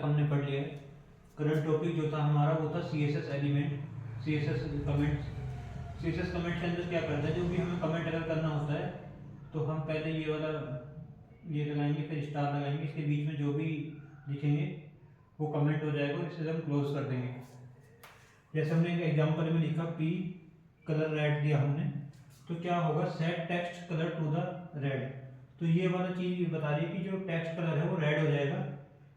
तक हमने पढ़ लिया है। करंट टॉपिक जो था हमारा वो था CSS element, CSS comments. CSS comment के अंदर क्या करता है, जो भी हमें कमेंट अगर करना होता है तो हम पहले ये वाला ये लगाएंगे, फिर स्टार लगाएंगे, इसके बीच में जो भी लिखेंगे वो कमेंट हो जाएगा और इसे हम क्लोज कर देंगे। जैसे हमने एक एग्जाम्पल में लिखा P कलर रेड दिया हमने, तो क्या होगा, set text colour to the red. तो ये वाला चीज़ बता रही है कि जो टेक्स्ट कलर है वो रेड हो जाएगा,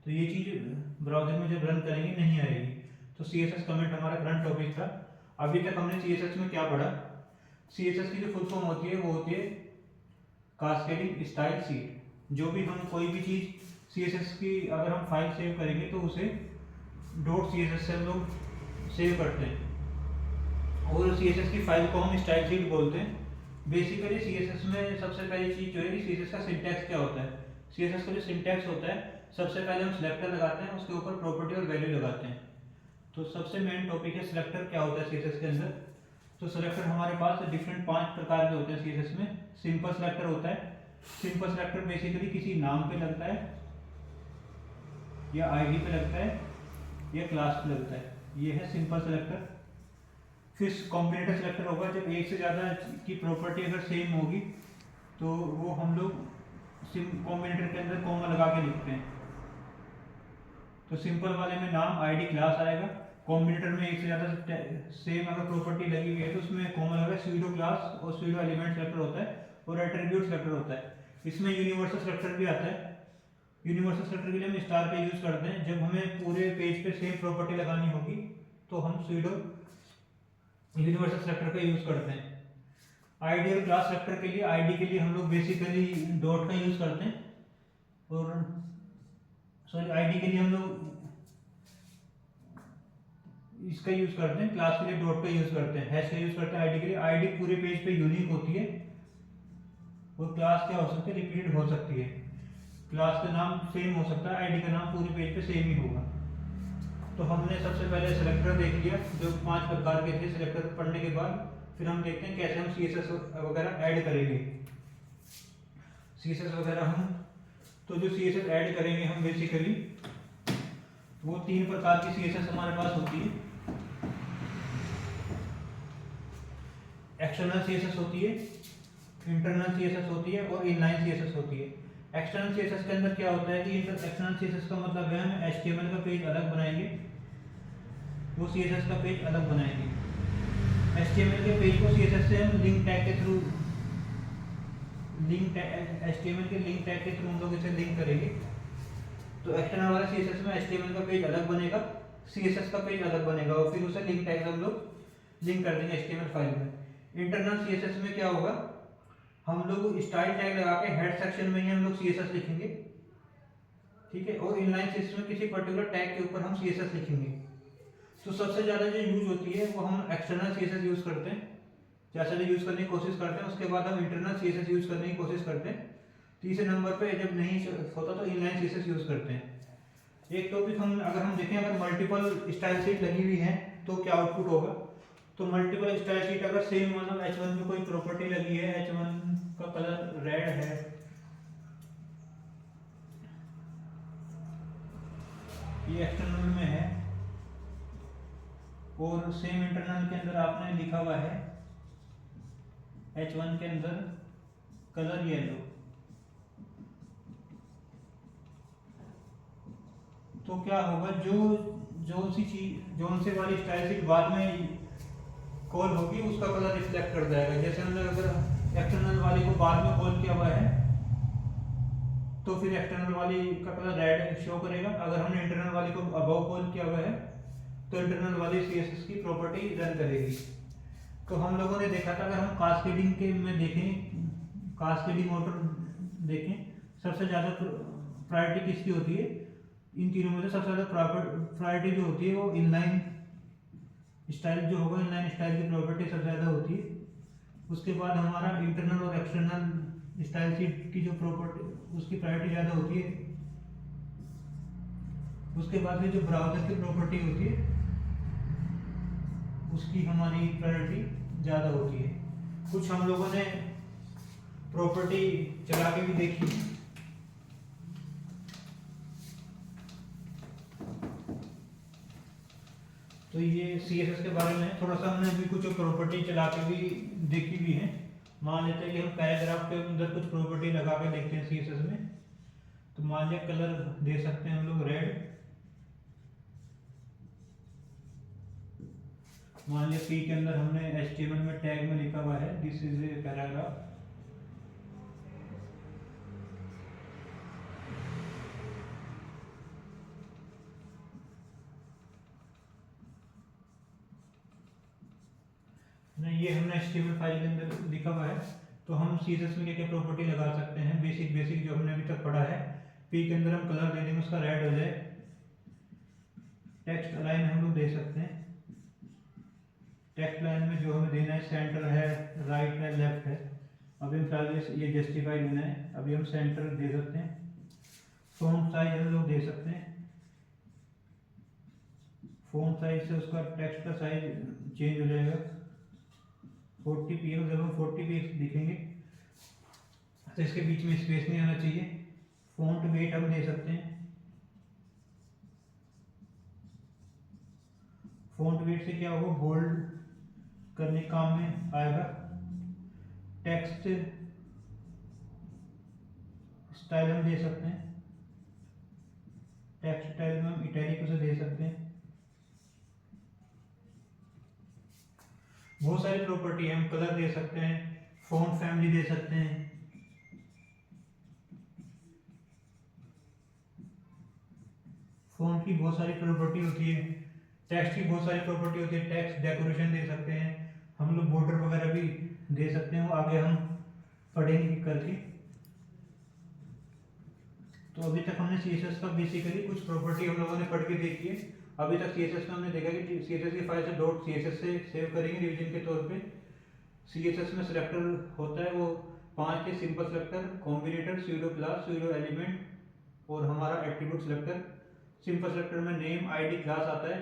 तो ये चीज़ ब्राउजर में जब रन करेंगे नहीं आएगी। तो CSS कमेंट हमारा करंट टॉपिक था। अभी तक हमने CSS में क्या पढ़ा, CSS की जो फुल फॉर्म होती है वो होती है कास्केडिंग स्टाइल शीट। जो भी हम कोई भी चीज़ CSS की अगर हम फाइल सेव करेंगे तो उसे .css से हम लोग सेव करते हैं और CSS की फाइल को हम स्टाइल शीट बोलते हैं। बेसिकली CSS में सबसे पहली चीज़ जो है कि CSS का सिंटैक्स क्या होता है। CSS का जो सिंटैक्स होता है, सबसे पहले हम सिलेक्टर लगाते हैं, उसके ऊपर प्रॉपर्टी और वैल्यू लगाते हैं। तो सबसे मेन टॉपिक है सिलेक्टर क्या होता है CSS के अंदर। तो सिलेक्टर हमारे पास डिफरेंट 5 प्रकार के होते हैं CSS में। सिंपल सिलेक्टर होता है। सिंपल सिलेक्टर बेसिकली किसी नाम पे लगता है या आईडी पे लगता है या क्लास पे लगता है, ये है सिंपल सिलेक्टर। फिर कॉम्बिनेटर सिलेक्टर होगा, जब एक से ज़्यादा की प्रॉपर्टी अगर सेम होगी तो वो हम लोग कॉम्बिनेटर के अंदर कॉमा लगा के लिखते हैं। तो सिंपल वाले में नाम आईडी क्लास आएगा, कॉम्बिनेटर में एक से ज़्यादा सेम अगर प्रॉपर्टी लगी हुई है तो उसमें कॉमा लगा स्यूडो क्लास और स्यूडो एलिमेंट सिलेक्टर होता है और एट्रीब्यूट सिलेक्टर होता है। इसमें यूनिवर्सल सिलेक्टर भी आता है। यूनिवर्सल सिलेक्टर के लिए हम स्टार का यूज़ करते हैं। जब हमें पूरे पेज पे सेम प्रॉपर्टी लगानी होगी तो हम स्यूडो यूनिवर्सल सिलेक्टर का यूज़ करते हैं। आईडी और क्लास सिलेक्टर के लिए, आईडी के लिए हम लोग बेसिकली डॉट का यूज़ करते हैं और सॉरी आईडी के लिए हम लोग इसका यूज़ करते हैं, क्लास के लिए डॉट का यूज़ करते हैं, हैश का यूज़ करते हैं आईडी के लिए। आईडी पूरे पेज पे यूनिक होती है और क्लास क्या हो सकती है, रिपीटेड हो सकती है। क्लास का नाम सेम हो सकता है, आईडी का नाम पूरे पेज पे सेम ही होगा। तो हमने सबसे पहले सिलेक्टर देख लिया, जो 5 प्रकार के थे। सिलेक्टर पढ़ने के बाद फिर हम देखते हैं कैसे हम CSS वगैरह ऐड करेंगे। CSS वगैरह हम तो जो CSS ऐड करेंगे हम बेसिकली वो 3 प्रकार की CSS हमारे पास होती है। एक्सटर्नल CSS होती है, इंटरनल CSS होती है और इनलाइन CSS होती है। एक्सटर्नल CSS के अंदर क्या होता है कि एक्सटर्नल CSS का मतलब है हम HTML का पेज अलग बनाएंगे, वो CSS का पेज अलग बनाएंगे। HTML के पेज को CSS से हम लिंक टैग के थ्रू HTML के लिंक टैग के थ्रू हम लोग इसे लिंक करेंगे। तो एक्सटर्नल वाला CSS में HTML का पेज अलग बनेगा, CSS का पेज अलग बनेगा और फिर उसे लिंक टैग हम लोग लिंक कर देंगे HTML फाइल में। इंटरनल CSS में क्या होगा, हम लोग स्टाइल टैग लगा के हेड सेक्शन में ही हम लोग CSS लिखेंगे, ठीक है। और इनलाइन CSS में किसी पर्टिकुलर टैग के ऊपर हम CSS लिखेंगे। तो सबसे ज़्यादा जो यूज होती है वो हम एक्सटर्नल CSS यूज़ करते हैं, जैसे भी यूज़ करने की कोशिश करते हैं। उसके बाद हम इंटरनल CSS यूज़ करने की कोशिश करते हैं। तीसरे नंबर पे जब नहीं होता तो इनलाइन CSS यूज़ करते हैं। एक टॉपिक हम अगर हम देखें, अगर मल्टीपल स्टाइल शीट लगी हुई है तो क्या आउटपुट होगा। तो मल्टीपल स्टाइल शीट अगर सेम मतलब H1 में कोई प्रॉपर्टी लगी है, H1 का कलर रेड है, ये एक्सटर्नल में है और सेम इंटरनल के अंदर आपने लिखा हुआ है H1 के अंदर कलर येलो, तो क्या होगा, जो सी चीज जो उनसे वाली स्टाइल शीट बाद में कॉल होगी उसका कलर रिफ्लेक्ट कर जाएगा। जैसे हमने अगर एक्सटर्नल वाली को बाद में कॉल किया हुआ है तो फिर एक्सटर्नल वाली का कलर रेड शो करेगा। अगर हमने इंटरनल वाली को अबव कॉल किया हुआ है तो इंटरनल वाली CSS की प्रॉपर्टी रन करेगी। तो हम लोगों ने देखा था, अगर हम कास्केडिंग के में देखें, कास्केडिंग ऑर्डर देखें, सबसे ज़्यादा प्रायोरिटी किसकी होती है, इन तीनों में से सबसे ज़्यादा प्रायोरिटी जो होती है वो इनलाइन स्टाइल जो होगा, इनलाइन स्टाइल की प्रॉपर्टी सबसे ज़्यादा होती है। उसके बाद हमारा इंटरनल और एक्सटर्नल स्टाइल शीट की जो प्रॉपर्टी उसकी प्रायोरिटी ज़्यादा होती है। उसके बाद में जो ब्राउज़र की प्रॉपर्टी होती है उसकी हमारी प्रायोरिटी ज़्यादा होती है। कुछ हम लोगों ने प्रॉपर्टी चला के भी देखी। तो ये CSS के बारे में थोड़ा सा हमने अभी कुछ प्रॉपर्टी चला के भी देखी भी है। मान लेते हैं कि हम पैराग्राफ के अंदर कुछ प्रॉपर्टी लगा के देखते हैं CSS में। तो मान लिया कलर दे सकते हैं हम लोग रेड, मान लिया P के अंदर हमने HTML में टैग में लिखा हुआ है दिस इज ए पैराग्राफ, ये हमने HTML फाइल के अंदर लिखा हुआ है। तो हम CSS में क्या क्या प्रॉपर्टी लगा सकते हैं, बेसिक जो हमने अभी तक पढ़ा है। P के अंदर हम कलर दे देंगे, उसका रेड हो जाए। टेक्स्ट अलाइन हम लोग दे सकते हैं, टेक्स्ट लाइन में जो हमें देना है सेंटर है, राइट है, लेफ्ट है। अभी हम फिलहाल ये जस्टिफाई देना है, अभी हम सेंटर दे सकते हैं। फ़ॉन्ट साइज हम लोग दे सकते हैं, फ़ॉन्ट साइज से उसका टेक्स्ट का साइज चेंज हो जाएगा। 40 px जब हम 40 px दिखेंगे तो इसके बीच में स्पेस नहीं आना चाहिए। फ़ॉन्ट वेट हम दे सकते हैं, फ़ॉन्ट वेट से क्या होगा, बोल्ड करने काम में आएगा। टेक्स्ट स्टाइल हम दे सकते हैं, टेक्स्ट स्टाइल में हम इटैलिक उसे दे सकते हैं। बहुत सारी प्रॉपर्टी है, हम कलर दे सकते हैं, फ़ॉन्ट फैमिली दे सकते हैं, फ़ॉन्ट की बहुत सारी प्रॉपर्टी होती है, टेक्स्ट की बहुत सारी प्रॉपर्टी होती है। टेक्स्ट डेकोरेशन दे सकते हैं हम लोग, बॉर्डर वगैरह भी दे सकते हैं, वो आगे हम पढ़ेंगे करके। तो अभी तक हमने CSS का बेसिकली कुछ प्रॉपर्टी हम लोगों ने पढ़ के देखी है। अभी तक CSS में हमने देखा कि CSS की फाइल से .css से सेव करेंगे रिवीजन के तौर पे। CSS में सिलेक्टर होता है वो 5 के simple selector, combinator, pseudo class, pseudo element और हमारा एट्रीब्यूट सिलेक्टर। सिंपल सिलेक्टर में नेम, आईडी, क्लास आता है।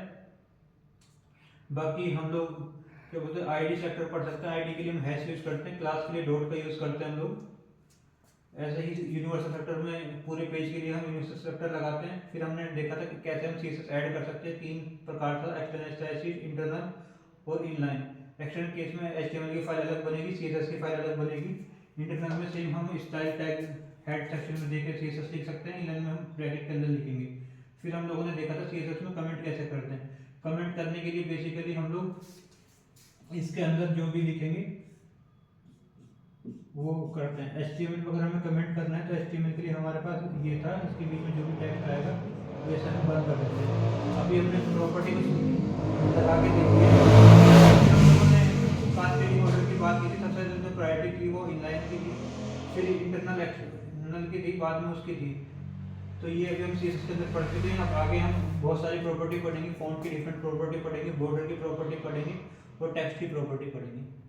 बाकी हम लोग क्या बोलते हैं, आईडी सेलेक्टर पढ़ सकते हैं, आईडी के लिए हम हैश यूज करते हैं, क्लास के लिए डॉट का यूज करते हैं हम लोग। ऐसे ही यूनिवर्सल सेलेक्टर में पूरे पेज के लिए हम यूनिवर्सल सेलेक्टर लगाते हैं। फिर हमने देखा था कि कैसे हम CSS ऐड कर सकते हैं, 3 प्रकार का, एक्सटर्नल, स्टैटिक, इंटरनल और इनलाइन। एक्सटर्नल केस में HTML की फाइल अलग बनेगी, CSS की फाइल अलग बनेगी। इंटरनल में सेम हम स्टाइल टैग हेड सेक्शन में देकर CSS लिख सकते हैं, इनलाइन में हम ब्रैकेट के अंदर लिखेंगे। फिर हम लोगों ने देखा था CSS में कमेंट कैसे करते हैं। कमेंट करने के लिए बेसिकली हम लोग इसके अंदर जो भी लिखेंगे वो करते हैं। HTML वगैरह में कमेंट करना है तो HTML के लिए हमारे पास ये था, इसके बीच में जो भी टेक्स्ट आएगा वो ऐसा हम बंद कर देते हैं। अभी हमने प्रॉपर्टी कुछ लगा के देखी है। हम लोगों ने कास्केडिंग ऑर्डर की बात की थी, सबसे पहले जो प्रायोरिटी थी वो इनलाइन की थी, फिर इंटरनल एक्सटर्नल की थी, बाद में उसकी थी। तो ये अभी हम CSS के अंदर पढ़ चुके हैं। अब आगे हम बहुत सारी प्रॉपर्टी पढ़ेंगे, फॉन्ट की डिफरेंट प्रॉपर्टी पढ़ेंगे, बॉर्डर की प्रॉपर्टी पढ़ेंगे और टेक्स्ट की प्रॉपर्टी पढ़ेंगे।